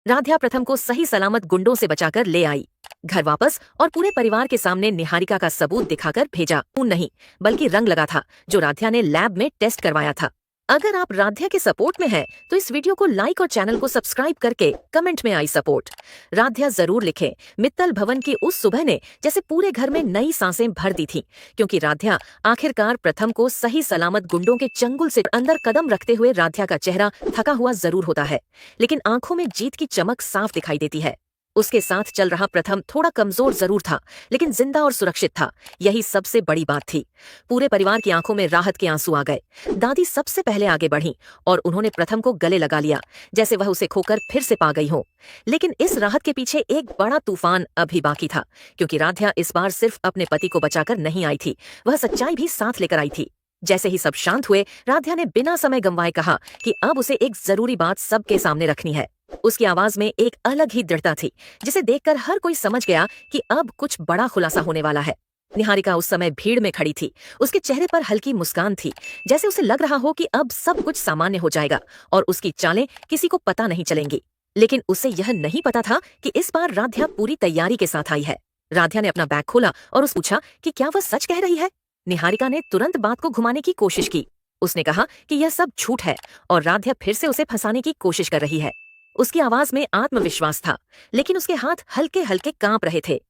राध्या प्रथम को सही सलामत गुंडों से बचाकर ले आई घर वापस और पूरे परिवार के सामने निहारिका का सबूत दिखाकर भेजा। खून नहीं बल्कि रंग लगा था जो राध्या ने लैब में टेस्ट करवाया था। अगर आप राध्या के सपोर्ट में हैं, तो इस वीडियो को लाइक और चैनल को सब्सक्राइब करके कमेंट में आई सपोर्ट राध्या जरूर लिखें। मित्तल भवन की उस सुबह ने जैसे पूरे घर में नई सांसें भर दी थी, क्योंकि राध्या आखिरकार प्रथम को सही सलामत गुंडों के चंगुल से अंदर कदम रखते हुए राध्या का चेहरा थका हुआ जरूर होता है, लेकिन आंखों में जीत की चमक साफ दिखाई देती है। उसके साथ चल रहा प्रथम थोड़ा कमजोर जरूर था, लेकिन जिंदा और सुरक्षित था। यही सबसे बड़ी बात थी। पूरे परिवार की आंखों में राहत के आंसू आ गए। दादी सबसे पहले आगे बढ़ी और उन्होंने प्रथम को गले लगा लिया, जैसे वह उसे खोकर फिर से पा गई हो। लेकिन इस राहत के पीछे एक बड़ा तूफान अभी बाकी था, क्योंकि राध्या इस बार सिर्फ अपने पति को बचाकर नहीं आई थी, वह सच्चाई भी साथ लेकर आई थी। जैसे ही सब शांत हुए, राध्या ने बिना समय गंवाए कहा कि अब उसे एक जरूरी बात सबके सामने रखनी है। उसकी आवाज में एक अलग ही दृढ़ता थी, जिसे देखकर हर कोई समझ गया कि अब कुछ बड़ा खुलासा होने वाला है। निहारिका उस समय भीड़ में खड़ी थी। उसके चेहरे पर हल्की मुस्कान थी, जैसे उसे लग रहा हो कि अब सब कुछ सामान्य हो जाएगा और उसकी चालें किसी को पता नहीं चलेंगी। लेकिन उसे यह नहीं पता था कि इस बार राध्या पूरी तैयारी के साथ आई है। राध्या ने अपना बैग खोला और उसे पूछा कि क्या वह सच कह रही है। निहारिका ने तुरंत बात को घुमाने की कोशिश की। उसने कहा कि यह सब झूठ है और राध्या फिर से उसे फंसाने की कोशिश कर रही है। उसकी आवाज में आत्मविश्वास था, लेकिन उसके हाथ हल्के हल्के कांप रहे थे।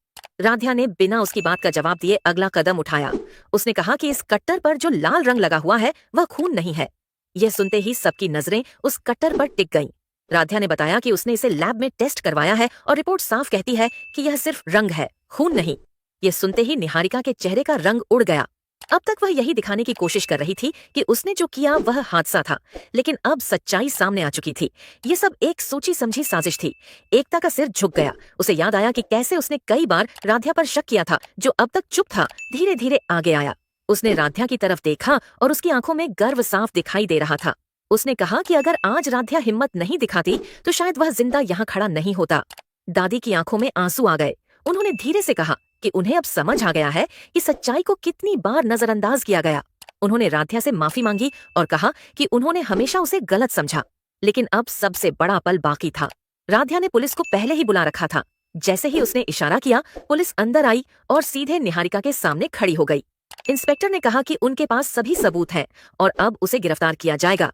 राध्या ने बिना उसकी बात का जवाब दिए अगला कदम उठाया। उसने कहा कि इस कट्टर पर जो लाल रंग लगा हुआ है वह खून नहीं है। यह सुनते ही सबकी नजरें उस कट्टर पर टिक गईं। राध्या ने बताया कि उसने इसे लैब में टेस्ट करवाया है और रिपोर्ट साफ कहती है कि यह सिर्फ रंग है, खून नहीं। यह सुनते ही निहारिका के चेहरे का रंग उड़ गया। अब तक वह यही दिखाने की कोशिश कर रही थी कि उसने जो किया वह हादसा था, लेकिन अब सच्चाई सामने आ चुकी थी। ये सब एक सोची समझी साजिश थी। एकता का सिर झुक गया। उसे याद आया कि कैसे उसने कई बार राध्या पर शक किया था। जो अब तक चुप था, धीरे धीरे आगे आया। उसने राध्या की तरफ देखा और उसकी आंखों में गर्व साफ दिखाई दे रहा था। उसने कहा कि अगर आज राध्या हिम्मत नहीं दिखाती तो शायद वह जिंदा यहाँ खड़ा नहीं होता। दादी की आंखों में आंसू आ गए। उन्होंने धीरे से कहा कि उन्हें अब समझ आ गया है कि सच्चाई को कितनी बार नजरअंदाज किया गया। उन्होंने राध्या से माफी मांगी और कहा कि उन्होंने हमेशा उसे गलत समझा। लेकिन अब सबसे बड़ा पल बाकी था। राध्या ने पुलिस को पहले ही बुला रखा था। जैसे ही उसने इशारा किया, पुलिस अंदर आई और सीधे निहारिका के सामने खड़ी हो गई। इंस्पेक्टर ने कहा कि उनके पास सभी सबूत हैं और अब उसे गिरफ्तार किया जाएगा।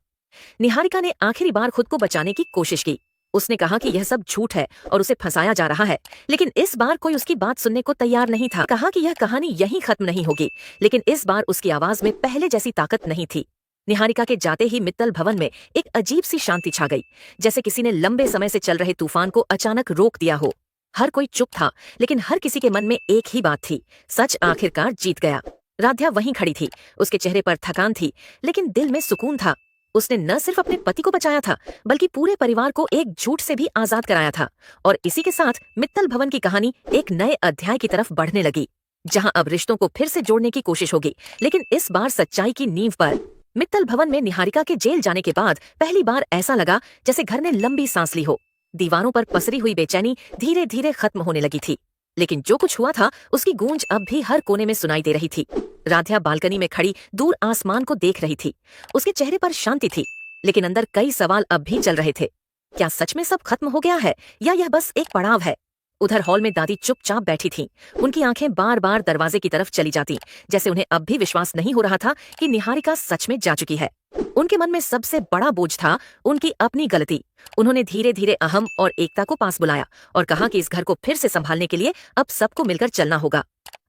निहारिका ने आखिरी बार खुद को बचाने की कोशिश की। उसने कहा कि यह सब झूठ है और उसे फंसाया जा रहा है, लेकिन इस बार कोई उसकी बात सुनने को तैयार नहीं था। कहा कि यह कहानी यहीं खत्म नहीं होगी, लेकिन इस बार उसकी आवाज में पहले जैसी ताकत नहीं थी। निहारिका के जाते ही मित्तल भवन में एक अजीब सी शांति छा गई, जैसे किसी ने लंबे समय से चल रहे तूफान को अचानक रोक दिया हो। हर कोई चुप था, लेकिन हर किसी के मन में एक ही बात थी, सच आखिरकार जीत गया। राध्या वहीं खड़ी थी। उसके चेहरे पर थकान थी, लेकिन दिल में सुकून था। उसने न सिर्फ अपने पति को बचाया था, बल्कि पूरे परिवार को एक झूठ से भी आजाद कराया था। और इसी के साथ मित्तल भवन की कहानी एक नए अध्याय की तरफ बढ़ने लगी, जहां अब रिश्तों को फिर से जोड़ने की कोशिश होगी, लेकिन इस बार सच्चाई की नींव पर। मित्तल भवन में निहारिका के जेल जाने के बाद पहली बार ऐसा लगा जैसे घर ने लंबी सांस ली हो। दीवारों पर पसरी हुई बेचैनी धीरे धीरे खत्म होने लगी थी, लेकिन जो कुछ हुआ था उसकी गूंज अब भी हर कोने में सुनाई दे रही थी। राध्या बालकनी में खड़ी दूर आसमान को देख रही थी। उसके चेहरे पर शांति थी, लेकिन अंदर कई सवाल अब भी चल रहे थे। क्या सच में सब खत्म हो गया है, या यह बस एक पड़ाव है? उधर हॉल में दादी चुपचाप बैठी थीं। उनकी आंखें बार बार दरवाजे की तरफ चली जाती, जैसे उन्हें अब भी विश्वास नहीं हो रहा था कि निहारिका सच में जा चुकी है। उनके मन में सबसे बड़ा बोझ था उनकी अपनी गलती। उन्होंने धीरे धीरे अहम और एकता को पास बुलाया और कहा कि इस घर को फिर से संभालने के लिए अब सबको मिलकर चलना होगा।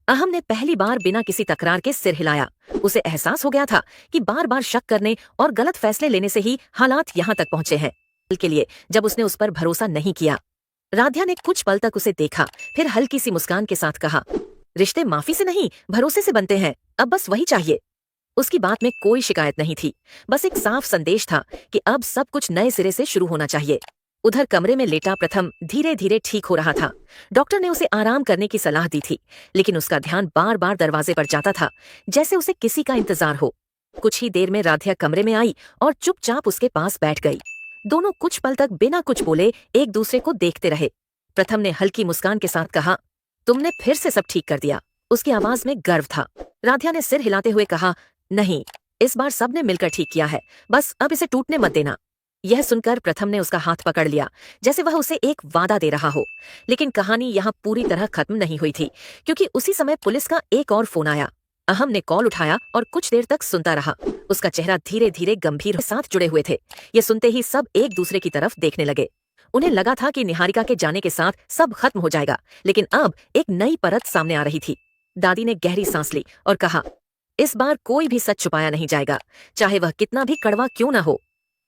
अहम ने पहली बार बिना किसी तकरार के सिर हिलाया। उसे एहसास हो गया था कि बार बार शक करने और गलत फैसले लेने से ही हालात यहाँ तक पहुंचे हैं। के लिए जब उसने उस पर भरोसा नहीं किया। राध्या ने कुछ पल तक उसे देखा, फिर हल्की सी मुस्कान के साथ कहा, रिश्ते माफी से नहीं भरोसे से बनते हैं, अब बस वही चाहिए। उसकी बात में कोई शिकायत नहीं थी, बस एक साफ संदेश था कि अब सब कुछ नए सिरे से शुरू होना चाहिए। उधर कमरे में लेटा प्रथम धीरे धीरे ठीक हो रहा था। डॉक्टर ने उसे आराम करने की सलाह दी थी, लेकिन उसका ध्यान बार बार दरवाजे पर जाता था, जैसे उसे किसी का इंतजार हो। कुछ ही देर में राध्या कमरे में आई और चुपचाप उसके पास बैठ गई। दोनों कुछ पल तक बिना कुछ बोले एक दूसरे को देखते रहे। प्रथम ने हल्की मुस्कान के साथ कहा, तुमने फिर से सब ठीक कर दिया। उसकी आवाज में गर्व था। राध्या ने सिर हिलाते हुए कहा, नहीं, इस बार सबने मिलकर ठीक किया है, बस अब इसे टूटने मत देना। यह सुनकर प्रथम ने उसका हाथ पकड़ लिया, जैसे वह उसे एक वादा दे रहा हो। लेकिन कहानी यहाँ पूरी तरह खत्म नहीं हुई थी, क्योंकि उसी समय पुलिस का एक और फोन आया। अहम ने कॉल उठाया और कुछ देर तक सुनता रहा। उसका चेहरा धीरे धीरे गंभीर के साथ जुड़े हुए थे। ये सुनते ही सब एक दूसरे की तरफ देखने लगे। उन्हें लगा था कि निहारिका के जाने के साथ सब खत्म हो जाएगा, लेकिन अब एक नई परत सामने आ रही थी। दादी ने गहरी सांस ली और कहा, इस बार कोई भी सच छुपाया नहीं जाएगा, चाहे वह कितना भी कड़वा क्यों न हो।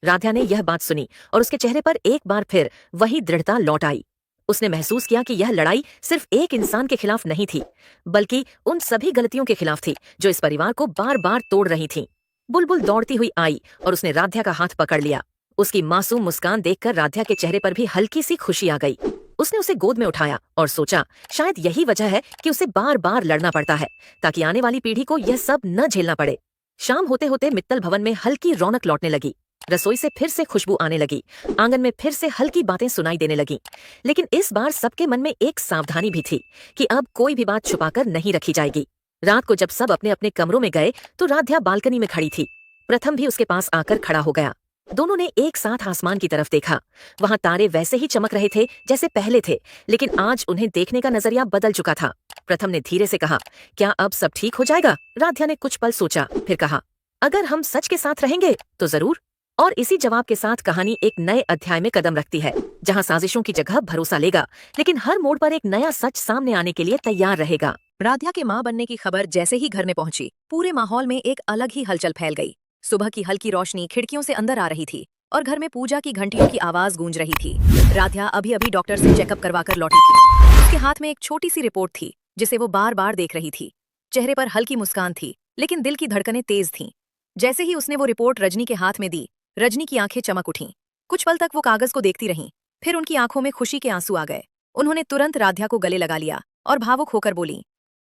राध्या ने यह बात सुनी और उसके चेहरे पर एक बार फिर वही दृढ़ता लौट आई। उसने महसूस किया कि यह लड़ाई सिर्फ एक इंसान के खिलाफ नहीं थी, बल्कि उन सभी गलतियों के खिलाफ थी जो इस परिवार को बार बार तोड़ रही थीं। बुलबुल दौड़ती हुई आई और उसने राध्या का हाथ पकड़ लिया। उसकी मासूम मुस्कान देखकर राध्या के चेहरे पर भी हल्की सी खुशी आ गई। उसने उसे गोद में उठाया और सोचा, शायद यही वजह है कि उसे बार बार लड़ना पड़ता है, ताकि आने वाली पीढ़ी को यह सब न झेलना पड़े। शाम होते होते मित्तल भवन में हल्की रौनक लौटने लगी। रसोई से फिर से खुशबू आने लगी। आंगन में फिर से हल्की बातें सुनाई देने लगीं। लेकिन इस बार सबके मन में एक सावधानी भी थी कि अब कोई भी बात छुपाकर नहीं रखी जाएगी। रात को जब सब अपने अपने कमरों में गए तो राध्या बालकनी में खड़ी थी। प्रथम भी उसके पास आकर खड़ा हो गया। दोनों ने एक साथ आसमान की तरफ देखा। वहां तारे वैसे ही चमक रहे थे जैसे पहले थे, लेकिन आज उन्हें देखने का नजरिया बदल चुका था। प्रथम ने धीरे से कहा, क्या अब सब ठीक हो जाएगा? राध्या ने कुछ पल सोचा, फिर कहा, अगर हम सच के साथ रहेंगे तो जरूर। और इसी जवाब के साथ कहानी एक नए अध्याय में कदम रखती है, जहां साजिशों की जगह भरोसा लेगा, लेकिन हर मोड़ पर एक नया सच सामने आने के लिए तैयार रहेगा। राध्या के मां बनने की खबर जैसे ही घर में पहुंची, पूरे माहौल में एक अलग ही हलचल फैल गई। सुबह की हल्की रोशनी खिड़कियों से अंदर आ रही थी और घर में पूजा की घंटियों की आवाज गूंज रही थी। राध्या अभी अभी डॉक्टर से चेकअप करवाकर लौटी थी। उसके हाथ में एक छोटी सी रिपोर्ट थी, जिसे वो बार बार देख रही थी। चेहरे पर हल्की मुस्कान थी, लेकिन दिल की धड़कनें तेज थीं। जैसे ही उसने वो रिपोर्ट रजनी के हाथ में दी, रजनी की आंखें चमक उठीं। कुछ पल तक वो कागज को देखती रहीं, फिर उनकी आंखों में खुशी के आंसू आ गए। उन्होंने तुरंत राध्या को गले लगा लिया और भावुक होकर बोली,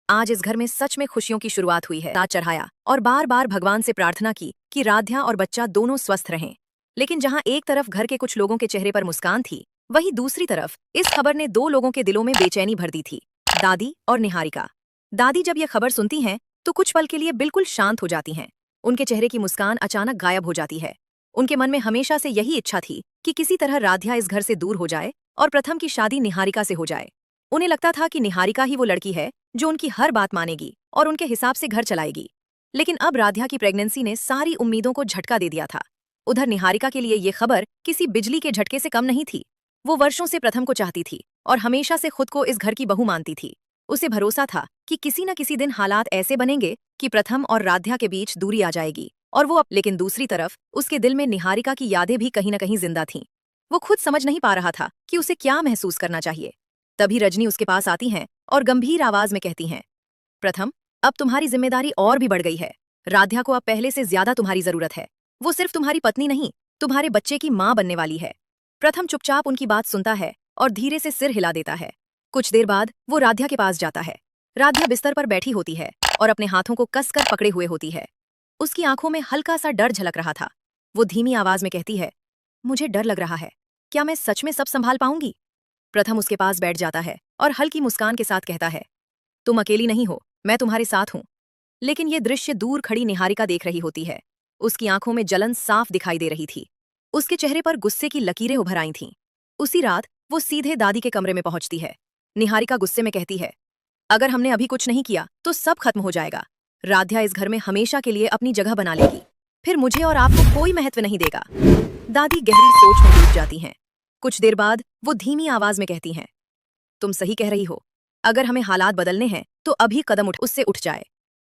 आज इस घर में सच में खुशियों की शुरुआत हुई है। दांत चढ़ाया और बार बार भगवान से प्रार्थना की कि राध्या और बच्चा दोनों स्वस्थ रहें। लेकिन जहां एक तरफ घर के कुछ लोगों के चेहरे पर मुस्कान थी, वहीं दूसरी तरफ इस खबर ने दो लोगों के दिलों में बेचैनी भर दी थी, दादी और निहारिका। दादी जब यह खबर सुनती हैं तो कुछ पल के लिए बिल्कुल शांत हो जाती हैं। उनके चेहरे की मुस्कान अचानक गायब हो जाती है। उनके मन में हमेशा से यही इच्छा थी कि किसी तरह राध्या इस घर से दूर हो जाए और प्रथम की शादी निहारिका से हो जाए। उन्हें लगता था कि निहारिका ही वो लड़की है जो उनकी हर बात मानेगी और उनके हिसाब से घर चलाएगी। लेकिन अब राध्या की प्रेगनेंसी ने सारी उम्मीदों को झटका दे दिया था। उधर निहारिका के लिए ये खबर किसी बिजली के झटके से कम नहीं थी। वो वर्षों से प्रथम को चाहती थी और हमेशा से खुद को इस घर की बहू मानती थी। उसे भरोसा था कि किसी न किसी दिन हालात ऐसे बनेंगे कि प्रथम और राध्या के बीच दूरी आ जाएगी और वो लेकिन दूसरी तरफ उसके दिल में निहारिका की यादें भी कहीं न कहीं जिंदा थीं। वो खुद समझ नहीं पा रहा था कि उसे क्या महसूस करना चाहिए। तभी रजनी उसके पास आती हैं और गंभीर आवाज में कहती हैं, प्रथम, अब तुम्हारी जिम्मेदारी और भी बढ़ गई है। राध्या को अब पहले से ज्यादा तुम्हारी जरूरत है। वो सिर्फ तुम्हारी पत्नी नहीं, तुम्हारे बच्चे की मां बनने वाली है। प्रथम चुपचाप उनकी बात सुनता है और धीरे से सिर हिला देता है। कुछ देर बाद वो राध्या के पास जाता है। राध्या बिस्तर पर बैठी होती है और अपने हाथों को कसकर पकड़े हुए होती है। उसकी आंखों में हल्का सा डर झलक रहा था। वो धीमी आवाज में कहती है, मुझे डर लग रहा है, क्या मैं सच में सब संभाल पाऊंगी? प्रथम उसके पास बैठ जाता है और हल्की मुस्कान के साथ कहता है, तुम अकेली नहीं हो, मैं तुम्हारे साथ हूं। लेकिन ये दृश्य दूर खड़ी निहारिका देख रही होती है। उसकी आंखों में जलन साफ दिखाई दे रही थी। उसके चेहरे पर गुस्से की लकीरें उभर आई थीं। उसी रात वो सीधे दादी के कमरे में पहुंचती है। निहारिका गुस्से में कहती है, अगर हमने अभी कुछ नहीं किया तो सब खत्म हो जाएगा। राध्या इस घर में हमेशा के लिए अपनी जगह बना लेगी, फिर मुझे और आपको कोई महत्व नहीं देगा। दादी गहरी सोच में डूब जाती हैं। कुछ देर बाद वो धीमी आवाज में कहती हैं, तुम सही कह रही हो, अगर हमें हालात बदलने हैं तो अभी कदम उससे उठ जाए।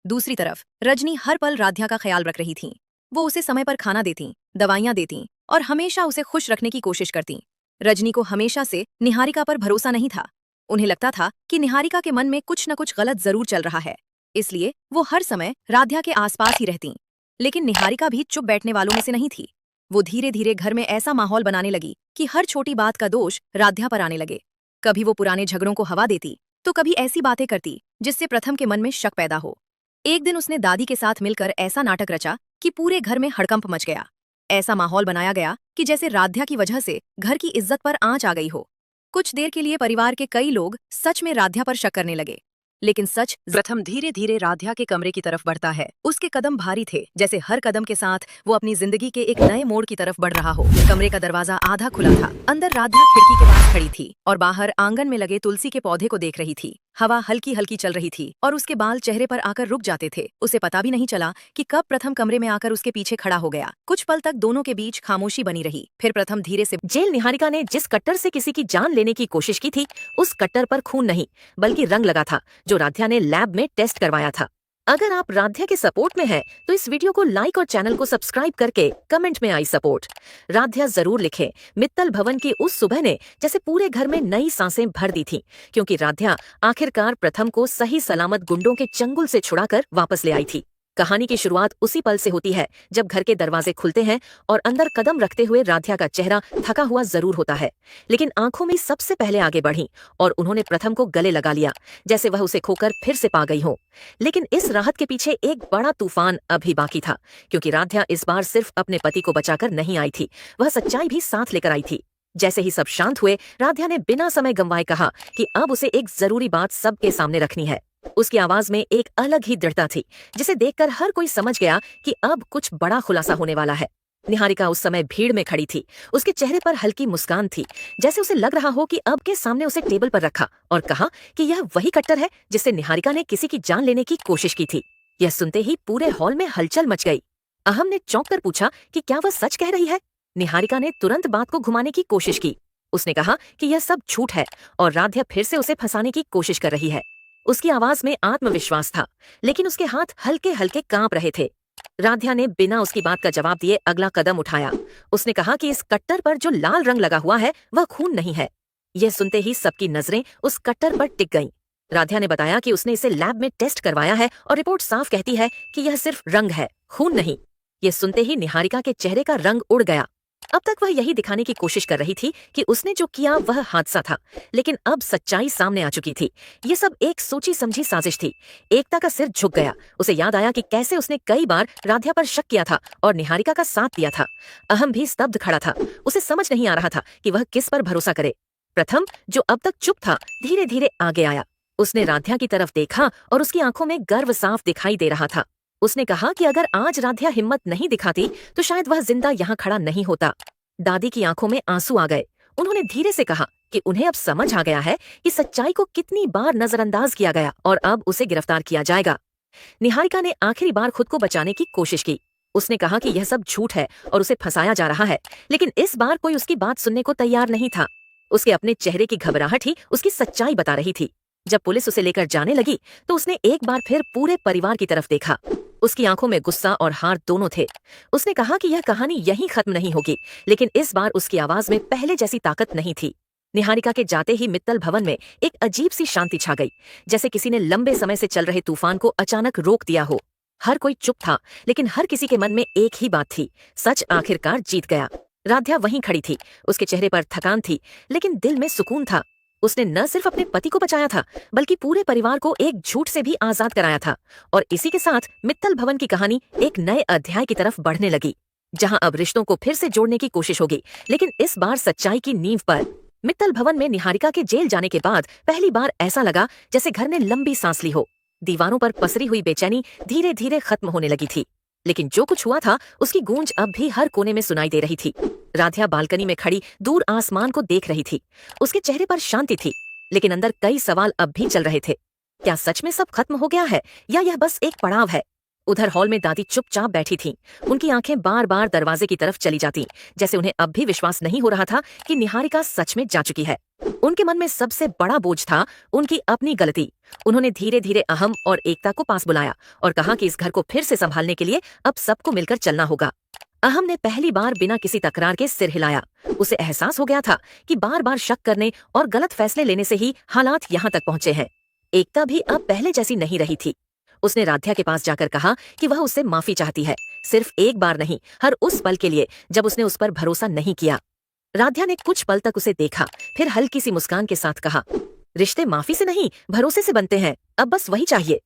दूसरी तरफ रजनी हर पल राध्या का ख्याल रख रही थीं। वो उसे समय पर खाना देती, दवाइयां देती और हमेशा उसे खुश रखने की कोशिश करती। रजनी को हमेशा से निहारिका पर भरोसा नहीं था। उन्हें लगता था कि निहारिका के मन में कुछ न कुछ गलत जरूर चल रहा है, इसलिए वो हर समय राध्या के आसपास ही रहती। लेकिन निहारिका भी चुप बैठने वालों में से नहीं थी। वो धीरे धीरे घर में ऐसा माहौल बनाने लगी कि हर छोटी बात का दोष राध्या पर आने लगे। कभी वो पुराने झगड़ों को हवा देती तो कभी ऐसी बातें करती जिससे प्रथम के मन में शक पैदा हो। एक दिन उसने दादी के साथ मिलकर ऐसा नाटक रचा कि पूरे घर में हड़कंप मच गया। ऐसा माहौल बनाया गया कि जैसे राध्या की वजह से घर की इज्जत पर आंच आ गई हो। कुछ देर के लिए परिवार के कई लोग सच में राध्या पर शक करने लगे, लेकिन सच प्रथम धीरे धीरे राध्या के कमरे की तरफ बढ़ता है। उसके कदम भारी थे, जैसे हर कदम के साथ वो अपनी जिंदगी के एक नए मोड़ की तरफ बढ़ रहा हो। कमरे का दरवाजा आधा खुला था। अंदर राध्या खिड़की के पास खड़ी थी और बाहर आंगन में लगे तुलसी के पौधे को देख रही थी। हवा हल्की हल्की चल रही थी और उसके बाल चेहरे पर आकर रुक जाते थे। उसे पता भी नहीं चला कि कब प्रथम कमरे में आकर उसके पीछे खड़ा हो गया। कुछ पल तक दोनों के बीच खामोशी बनी रही। फिर प्रथम धीरे से जेल निहारिका ने जिस कट्टर से किसी की जान लेने की कोशिश की थी, उस कट्टर पर खून नहीं बल्कि रंग लगा था, जो राध्या ने लैब में टेस्ट करवाया था। अगर आप राध्या के सपोर्ट में हैं, तो इस वीडियो को लाइक और चैनल को सब्सक्राइब करके कमेंट में आई सपोर्ट राध्या जरूर लिखें। मित्तल भवन की उस सुबह ने जैसे पूरे घर में नई सांसें भर दी थी, क्योंकि राध्या आखिरकार प्रथम को सही सलामत गुंडों के चंगुल से छुड़ाकर वापस ले आई थी। कहानी की शुरुआत उसी पल से होती है जब घर के दरवाजे खुलते हैं और अंदर कदम रखते हुए राध्या का चेहरा थका हुआ जरूर होता है, लेकिन आंखों में सबसे पहले आगे बढ़ी और उन्होंने प्रथम को गले लगा लिया, जैसे वह उसे खोकर फिर से पा गई हो। लेकिन इस राहत के पीछे एक बड़ा तूफान अभी बाकी था, क्योंकि राध्या इस बार सिर्फ अपने पति को बचाकर नहीं आई थी, वह सच्चाई भी साथ लेकर आई थी। जैसे ही सब शांत हुए, राध्या ने बिना समय गंवाए कहा कि अब उसे एक जरूरी बात सबके सामने रखनी है। उसकी आवाज में एक अलग ही दृढ़ता थी, जिसे देखकर हर कोई समझ गया कि अब कुछ बड़ा खुलासा होने वाला है। निहारिका उस समय भीड़ में खड़ी थी। उसके चेहरे पर हल्की मुस्कान थी, जैसे उसे लग रहा हो कि अब के सामने उसे टेबल पर रखा और कहा कि यह वही कट्टर है जिससे निहारिका ने किसी की जान लेने की कोशिश की थी। यह सुनते ही पूरे हॉल में हलचल मच गई। अहम ने चौंक कर पूछा कि क्या वह सच कह रही है। निहारिका ने तुरंत बात को घुमाने की कोशिश की। उसने कहा कि यह सब झूठ है और राध्या फिर से उसे फंसाने की कोशिश कर रही है। उसकी आवाज में आत्मविश्वास था, लेकिन उसके हाथ हल्के हल्के कांप रहे थे। राध्या ने बिना उसकी बात का जवाब दिए अगला कदम उठाया। उसने कहा कि इस कट्टर पर जो लाल रंग लगा हुआ है वह खून नहीं है। यह सुनते ही सबकी नजरें उस कट्टर पर टिक गईं। राध्या ने बताया कि उसने इसे लैब में टेस्ट करवाया है और रिपोर्ट साफ कहती है कि यह सिर्फ रंग है, खून नहीं। यह सुनते ही निहारिका के चेहरे का रंग उड़ गया। अब तक वह यही दिखाने की कोशिश कर रही थी कि उसने जो किया वह हादसा था, लेकिन अब सच्चाई सामने आ चुकी थी। ये सब एक सोची समझी साजिश थी। एकता का सिर झुक गया। उसे याद आया कि कैसे उसने कई बार राध्या पर शक किया था और निहारिका का साथ दिया था। अहम भी स्तब्ध खड़ा था। उसे समझ नहीं आ रहा था कि वह किस पर भरोसा करे। प्रथम, जो अब तक चुप था, धीरे धीरे आगे आया। उसने राध्या की तरफ देखा और उसकी आंखों में गर्व साफ दिखाई दे रहा था। उसने कहा कि अगर आज राध्या हिम्मत नहीं दिखाती तो शायद वह जिंदा यहाँ खड़ा नहीं होता। दादी की आंखों में आंसू आ गए। उन्होंने धीरे से कहा कि उन्हें अब समझ आ गया है कि सच्चाई को कितनी बार नजरअंदाज किया गया और अब उसे गिरफ्तार किया जाएगा। निहारिका ने आखिरी बार खुद को बचाने की कोशिश की। उसने कहा कि यह सब झूठ है और उसे फंसाया जा रहा है, लेकिन इस बार कोई उसकी बात सुनने को तैयार नहीं था। उसके अपने चेहरे की घबराहट ही उसकी सच्चाई बता रही थी। जब पुलिस उसे लेकर जाने लगी तो उसने एक बार फिर पूरे परिवार की तरफ देखा। उसकी आंखों में गुस्सा और हार दोनों थे। उसने कहा कि यह कहानी यहीं खत्म नहीं होगी, लेकिन इस बार उसकी आवाज में पहले जैसी ताकत नहीं थी। निहारिका के जाते ही मित्तल भवन में एक अजीब सी शांति छा गई, जैसे किसी ने लंबे समय से चल रहे तूफान को अचानक रोक दिया हो। हर कोई चुप था, लेकिन हर किसी के मन में एक ही बात थी, सच आखिरकार जीत गया। राध्या वहीं खड़ी थी। उसके चेहरे पर थकान थी, लेकिन दिल में सुकून था। उसने न सिर्फ अपने पति को बचाया था, बल्कि पूरे परिवार को एक झूठ से भी आजाद कराया था। और इसी के साथ मित्तल भवन की कहानी एक नए अध्याय की तरफ बढ़ने लगी, जहां अब रिश्तों को फिर से जोड़ने की कोशिश होगी, लेकिन इस बार सच्चाई की नींव पर। मित्तल भवन में निहारिका के जेल जाने के बाद पहली बार ऐसा लगा जैसे घर ने लंबी सांस ली हो। दीवारों पर पसरी हुई बेचैनी धीरे धीरे खत्म होने लगी थी, लेकिन जो कुछ हुआ था उसकी गूंज अब भी हर कोने में सुनाई दे रही थी। राध्या बालकनी में खड़ी दूर आसमान को देख रही थी। उसके चेहरे पर शांति थी, लेकिन अंदर कई सवाल अब भी चल रहे थे। क्या सच में सब खत्म हो गया है या यह बस एक पड़ाव है? उधर हॉल में दादी चुपचाप बैठी थीं। उनकी आंखें बार बार दरवाजे की तरफ चली जाती, जैसे उन्हें अब भी विश्वास नहीं हो रहा था कि निहारिका सच में जा चुकी है। उनके मन में सबसे बड़ा बोझ था उनकी अपनी गलती। उन्होंने धीरे धीरे अहम और एकता को पास बुलाया और कहा कि इस घर को फिर से संभालने के लिए अब सबको मिलकर चलना होगा। अहम ने पहली बार बिना किसी तकरार के सिर हिलाया। उसे एहसास हो गया था कि बार बार शक करने और गलत फैसले लेने से ही हालात यहाँ तक पहुंचे हैं। एकता भी अब पहले जैसी नहीं रही थी। उसने राध्या के पास जाकर कहा कि वह उससे माफी चाहती है, सिर्फ एक बार नहीं, हर उस पल के लिए जब उसने उस पर भरोसा नहीं किया। राध्या ने कुछ पल तक उसे देखा, फिर हल्की सी मुस्कान के साथ कहा, रिश्ते माफी से नहीं भरोसे से बनते हैं, अब बस वही चाहिए।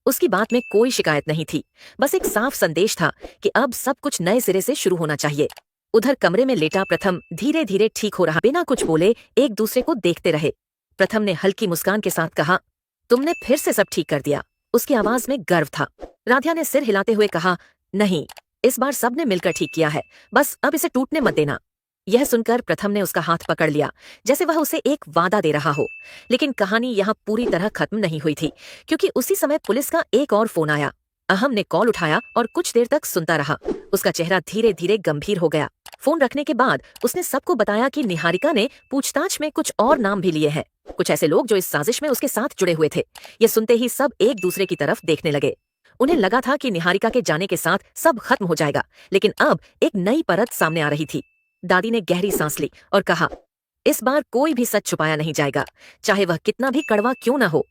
उसकी बात में कोई शिकायत नहीं थी, बस एक साफ संदेश था कि अब सब कुछ नए सिरे से शुरू होना चाहिए। उधर कमरे में लेटा प्रथम धीरे धीरे ठीक हो रहा। बिना कुछ बोले एक दूसरे को देखते रहे। प्रथम ने हल्की मुस्कान के साथ कहा, तुमने फिर से सब ठीक कर दिया। उसकी आवाज में गर्व था। राध्या ने सिर हिलाते हुए कहा, नहीं, इस बार सबने मिलकर ठीक किया है, बस अब इसे टूटने मत देना। यह सुनकर प्रथम ने उसका हाथ पकड़ लिया, जैसे वह उसे एक वादा दे रहा हो। लेकिन कहानी यहाँ पूरी तरह खत्म नहीं हुई थी, क्योंकि उसी समय पुलिस का एक और फोन आया। अहम ने कॉल उठाया और कुछ देर तक सुनता रहा। उसका चेहरा धीरे धीरे गंभीर हो गया। फोन रखने के बाद उसने सबको बताया कि निहारिका ने पूछताछ में कुछ और नाम भी लिए हैं, कुछ ऐसे लोग जो इस साजिश में उसके साथ जुड़े हुए थे। ये सुनते ही सब एक दूसरे की तरफ देखने लगे। उन्हें लगा था कि निहारिका के जाने के साथ सब खत्म हो जाएगा, लेकिन अब एक नई परत सामने आ रही थी। दादी ने गहरी सांस ली और कहा, इस बार कोई भी सच छुपाया नहीं जाएगा, चाहे वह कितना भी कड़वा क्यों न हो।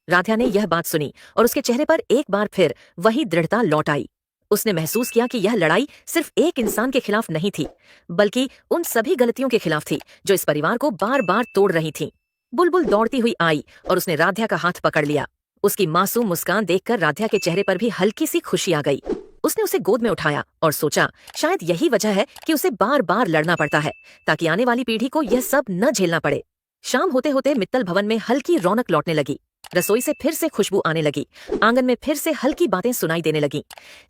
राध्या ने यह बात सुनी और उसके चेहरे पर एक बार फिर वही दृढ़ता लौट आई। उसने महसूस किया कि यह लड़ाई सिर्फ एक इंसान के खिलाफ नहीं थी, बल्कि उन सभी गलतियों के खिलाफ थी जो इस परिवार को बार बार तोड़ रही थीं। बुलबुल दौड़ती हुई आई और उसने राध्या का हाथ पकड़ लिया। उसकी मासूम मुस्कान देखकर राध्या के चेहरे पर भी हल्की सी खुशी आ गई। उसने उसे गोद में उठाया और सोचा, शायद यही वजह है कि उसे बार बार लड़ना पड़ता है, ताकि आने वाली पीढ़ी को यह सब न झेलना पड़े। शाम होते होते मित्तल भवन में हल्की रौनक लौटने लगी। रसोई से फिर से खुशबू आने लगी। आंगन में फिर से हल्की बातें सुनाई देने लगीं।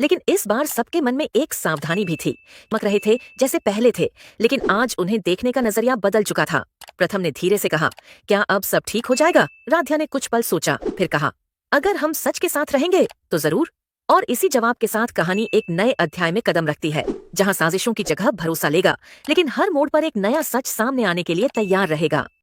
लेकिन इस बार सबके मन में एक सावधानी भी थी। मक रहे थे जैसे पहले थे, लेकिन आज उन्हें देखने का नजरिया बदल चुका था। प्रथम ने धीरे से कहा, क्या अब सब ठीक हो जाएगा? राध्या ने कुछ पल सोचा, फिर कहा, अगर हम सच के साथ रहेंगे तो जरूर। और इसी जवाब के साथ कहानी एक नए अध्याय में कदम रखती है, जहां साजिशों की जगह भरोसा लेगा, लेकिन हर मोड़ पर एक नया सच सामने आने के लिए तैयार रहेगा।